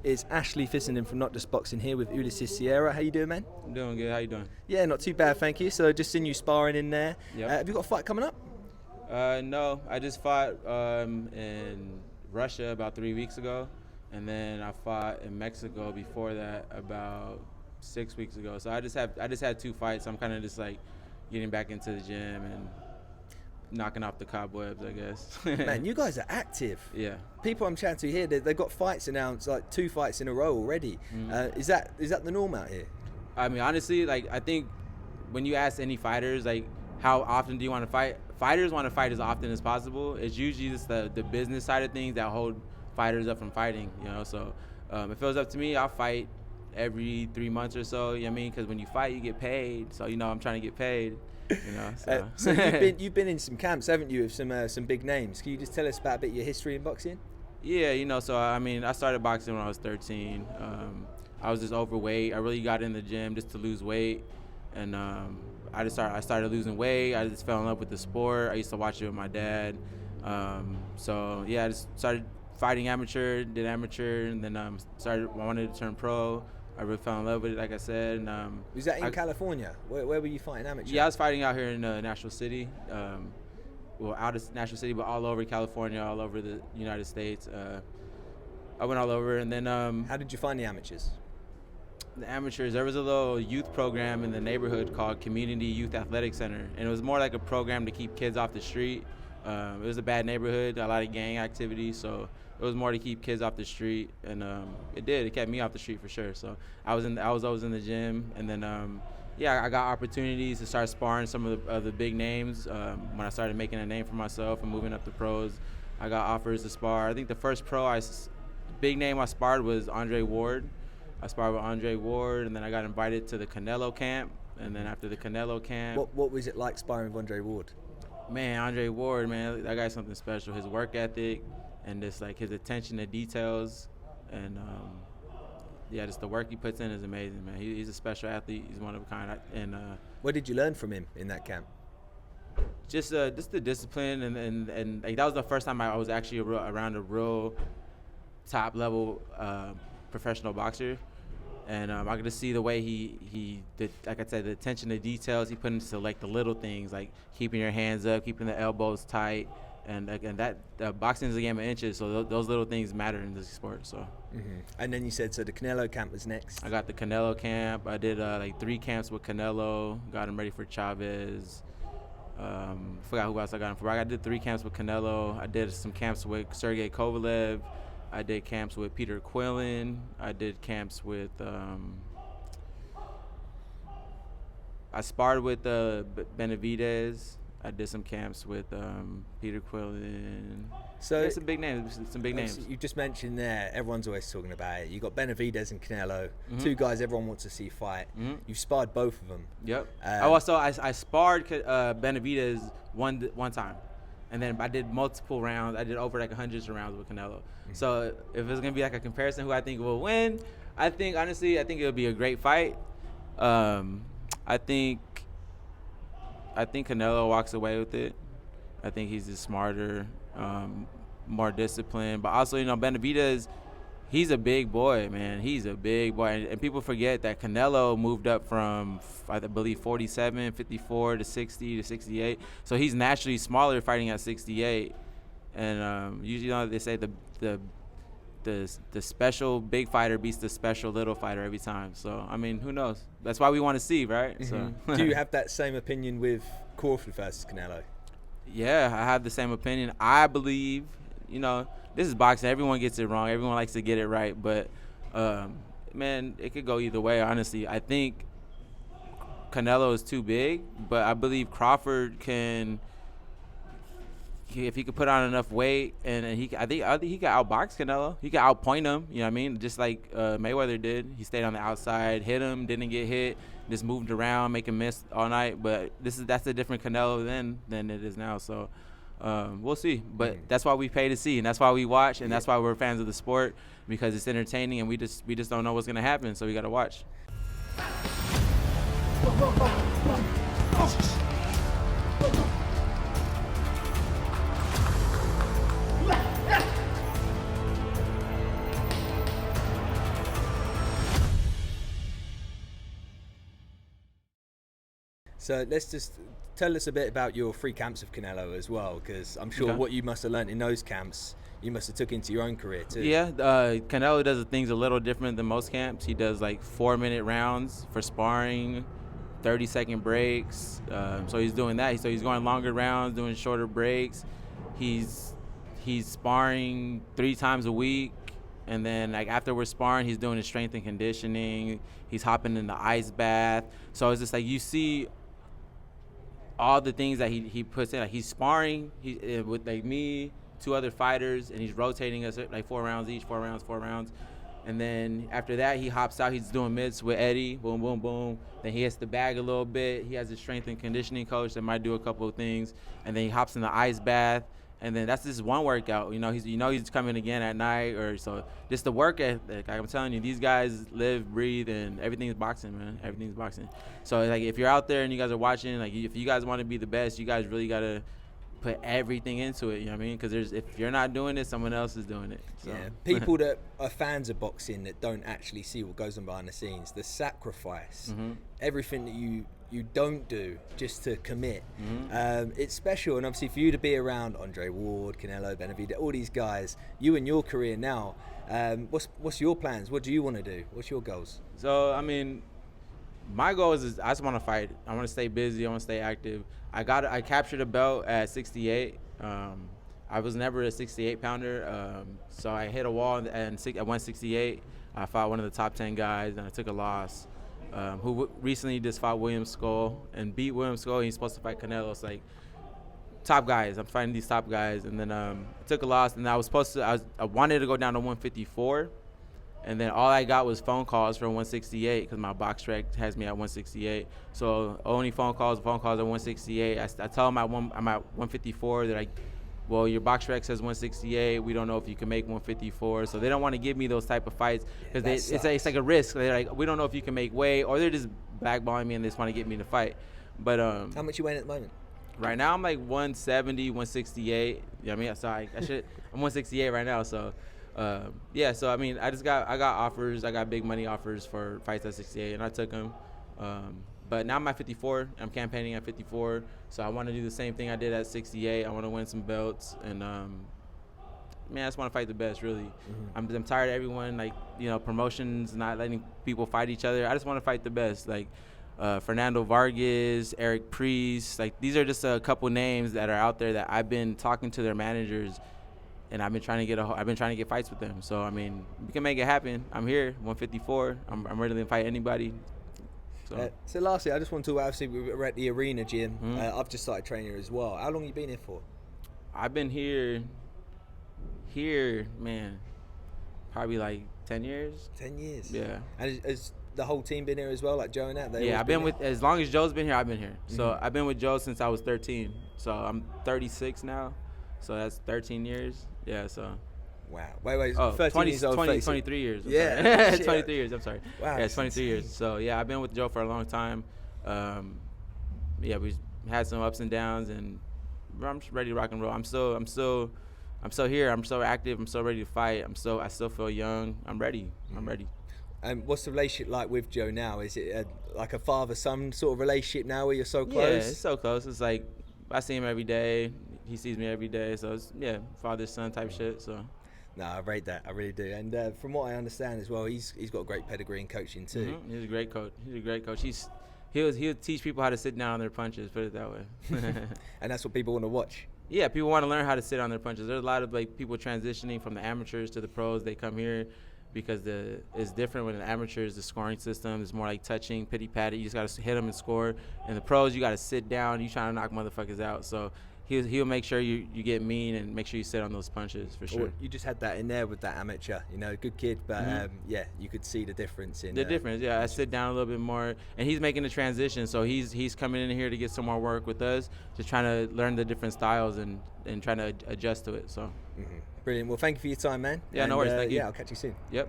It's Ashley Fissenden from Notjustboxing here with Ulises Sierra. How you doing, man? I'm doing good. How you doing? Yeah, not too bad, thank you. So just seen you sparring in there. Yep. Have you got a fight coming up? No, I just fought in Russia about 3 weeks ago, and then I fought in Mexico before that about 6 weeks ago. So I just had 2 fights. I'm kind of just like getting back into the gym and knocking off the cobwebs, I guess. Man, you guys are active. Yeah. People I'm chatting to here, they've got fights announced, like 2 fights in a row already. Mm-hmm. Is that the norm out here? I mean, honestly, like I think when you ask any fighters, like how often do you want to fight? Fighters want to fight as often as possible. It's usually just the business side of things that hold fighters up from fighting, you know. So if it was up to me, I'll fight every 3 months or so, you know what I mean? Because when you fight, you get paid. So, you know, I'm trying to get paid. You know, so you've been in some camps, haven't you, with some big names? Can you just tell us about a bit of your history in boxing? Yeah, you know, so I mean, I started boxing when I was 13. I was just overweight. I really got in the gym just to lose weight, and I started losing weight. I just fell in love with the sport. I used to watch it with my dad. So yeah, I just started fighting amateur, did amateur, and then I wanted to turn pro. I really fell in love with it, like I said. And, was that in California? Where were you fighting amateur? Yeah, I was fighting out here in Nashville City. Well, out of Nashville City, but all over California, all over the United States. I went all over, and then... How did you find the amateurs? The amateurs, there was a little youth program in the neighborhood called Community Youth Athletic Center, and it was more like a program to keep kids off the street. It was a bad neighborhood, a lot of gang activity, so it was more to keep kids off the street, and it kept me off the street for sure. So I was always in the gym, and then yeah, I got opportunities to start sparring some of the big names. When I started making a name for myself and moving up the pros, I got offers to spar. I think the first big name I sparred was Andre Ward. I sparred with Andre Ward, and then I got invited to the Canelo camp, and then after the Canelo camp... What was it like sparring with Andre Ward? Man, Andre Ward, man, that guy's something special. His work ethic and just like his attention to details, and yeah, just the work he puts in is amazing, man. He's a special athlete. He's one of a kind. And what did you learn from him in that camp? Just the discipline, and like that was the first time I was actually around a real top level professional boxer. And I could just see the way he did, like I said, the attention to details he put into like the little things, like keeping your hands up, keeping the elbows tight, and that boxing is a game of inches, so those little things matter in this sport. So. Mm-hmm. And then you said, so the Canelo camp was next. I got the Canelo camp. I did like 3 camps with Canelo. Got him ready for Chavez. Forgot who else I got him for. I did 3 camps with Canelo. I did some camps with Sergey Kovalev. I did camps with Peter Quillen. I did camps with, I sparred with Benavidez. I did some camps with Peter Quillen. So yeah, some big names. You just mentioned there, everyone's always talking about it. You got Benavidez and Canelo, 2 guys everyone wants to see fight. You've sparred both of them. Yep. I sparred Benavidez one time. And then I did multiple rounds. I did over like hundreds of rounds with Canelo. So if it's gonna be like a comparison, who I think will win, honestly, I think it'll be a great fight. I think Canelo walks away with it. I think he's just smarter, more disciplined. But also, you know, Benavidez, he's a big boy, man. He's a big boy. And people forget that Canelo moved up from, I believe, 47, 54 to 60 to 68. So he's naturally smaller fighting at 68. And usually, you know, they say the special big fighter beats the special little fighter every time. So, I mean, who knows? That's why we want to see, right? Mm-hmm. So. Do you have that same opinion with Crawford versus Canelo? Yeah, I have the same opinion. I believe, you know, this is boxing. Everyone gets it wrong. Everyone likes to get it right. But, man, it could go either way, honestly. I think Canelo is too big, but I believe Crawford can, if he could put on enough weight, and I think he could outbox Canelo. He could outpoint him, you know what I mean? Just like Mayweather did. He stayed on the outside, hit him, didn't get hit, just moved around, make him miss all night. But that's a different Canelo than it is now. So we'll see. But that's why we pay to see, and that's why we watch, and that's why we're fans of the sport, because it's entertaining, and we just don't know what's gonna happen. So we gotta watch. So let's just tell us a bit about your 3 camps of Canelo as well, because I'm sure what you must have learned in those camps, you must have took into your own career too. Yeah, Canelo does things a little different than most camps. He does like 4-minute rounds for sparring, 30-second breaks. So he's doing that. So he's going longer rounds, doing shorter breaks. He's sparring 3 times a week, and then like after we're sparring, he's doing his strength and conditioning. He's hopping in the ice bath. So it's just like you see all the things that he puts in. Like he's sparring with like me, 2 other fighters, and he's rotating us like 4 rounds each, 4 rounds. And then after that, he hops out. He's doing mitts with Eddie, boom, boom, boom. Then he hits the bag a little bit. He has a strength and conditioning coach that might do a couple of things. And then he hops in the ice bath. And then that's just one workout. He's coming again at night, or so. Just the work ethic. I'm telling you, these guys live, breathe, and everything's boxing, man. Everything's boxing. So like, if you're out there and you guys are watching, like if you guys want to be the best, you guys really gotta put everything into it. You know what I mean? Because if you're not doing it, someone else is doing it. So. Yeah. People that are fans of boxing that don't actually see what goes on behind the scenes, the sacrifice, everything that you don't do just to commit. It's special, and obviously for you to be around Andre Ward, Canelo, Benavidez, all these guys, you in your career now, what's your plans? What do you want to do? What's your goals? So I mean, my goal is I just want to fight. I want to stay busy. I want to stay active. I captured a belt at 68. I was never a 68 pounder, so I hit a wall at 168. I fought one of the top 10 guys, and I took a loss. Who recently just fought William Skull and beat William Skull. He's supposed to fight Canelo. It's like top guys. I'm fighting these top guys, and then I took a loss. And I wanted to go down to 154, and then all I got was phone calls from 168 because my box rec has me at 168. So only phone calls at 168. I tell them I'm at 154. They're like, well, your box rec says 168. We don't know if you can make 154. So they don't want to give me those type of fights because it's like a risk. They're like, we don't know if you can make weight, or they're just blackballing me and they just want to get me to fight. But how much you weighing at the moment? Right now I'm like 170, 168. You know what I mean? So I'm 168 right now. So yeah. So I mean, I got offers. I got big money offers for fights at 68, and I took them. But now I'm at 54. I'm campaigning at 54. So I want to do the same thing I did at 68. I want to win some belts. And, man, I just want to fight the best, really. I'm tired of everyone, like, promotions not letting people fight each other. I just want to fight the best. Like, Fernando Vargas, Eric Priest. Like, these are just a couple names that are out there that I've been talking to their managers, and I've been trying to get fights with them. So, I mean, we can make it happen. I'm here, 154. I'm ready to fight anybody. So lastly, I just want to obviously we're at the arena gym. I've just started training here as well. How long have you been here for? I've been here, man, probably like 10 years. 10 years? Yeah. And has the whole team been here as well, like Joe and that? Yeah, I've been with, as long as Joe's been here, I've been here. So I've been with Joe since I was 13. So I'm 36 now. So that's 13 years. Yeah, so. Wow. Wait. Oh, 13 years old. 23 years. Yeah. 23 years, I'm sorry. Wow. Yeah, it's 23 years. So, yeah, I've been with Joe for a long time. Yeah, we had some ups and downs, and I'm just ready to rock and roll. I'm still here. I'm so active. I'm so ready to fight. I still feel young. I'm ready. I'm ready. What's the relationship like with Joe now? Is it like a father-son sort of relationship now where you're so close? Yeah, it's so close. It's like I see him every day. He sees me every day. So, it's, yeah, father-son type shit, so. No, I rate that. I really do. And from what I understand as well, he's got a great pedigree in coaching too. He's a great coach. He'll teach people how to sit down on their punches, put it that way. And that's what people want to watch. Yeah, people want to learn how to sit on their punches. There's a lot of like people transitioning from the amateurs to the pros. They come here because it's different with an amateur. The scoring system is more like touching, pity-patty. You just got to hit them and score. And the pros, you got to sit down. You trying to knock motherfuckers out. So he'll make sure you get mean and make sure you sit on those punches for sure. Well, you just had that in there with that amateur, good kid, but yeah, you could see the difference in the difference. Yeah, I sit down a little bit more, and he's making the transition, so he's coming in here to get some more work with us, just trying to learn the different styles and trying to adjust to it. So brilliant. Well, thank you for your time, man. Yeah, no worries. Thank you. Yeah, I'll catch you soon. Yep.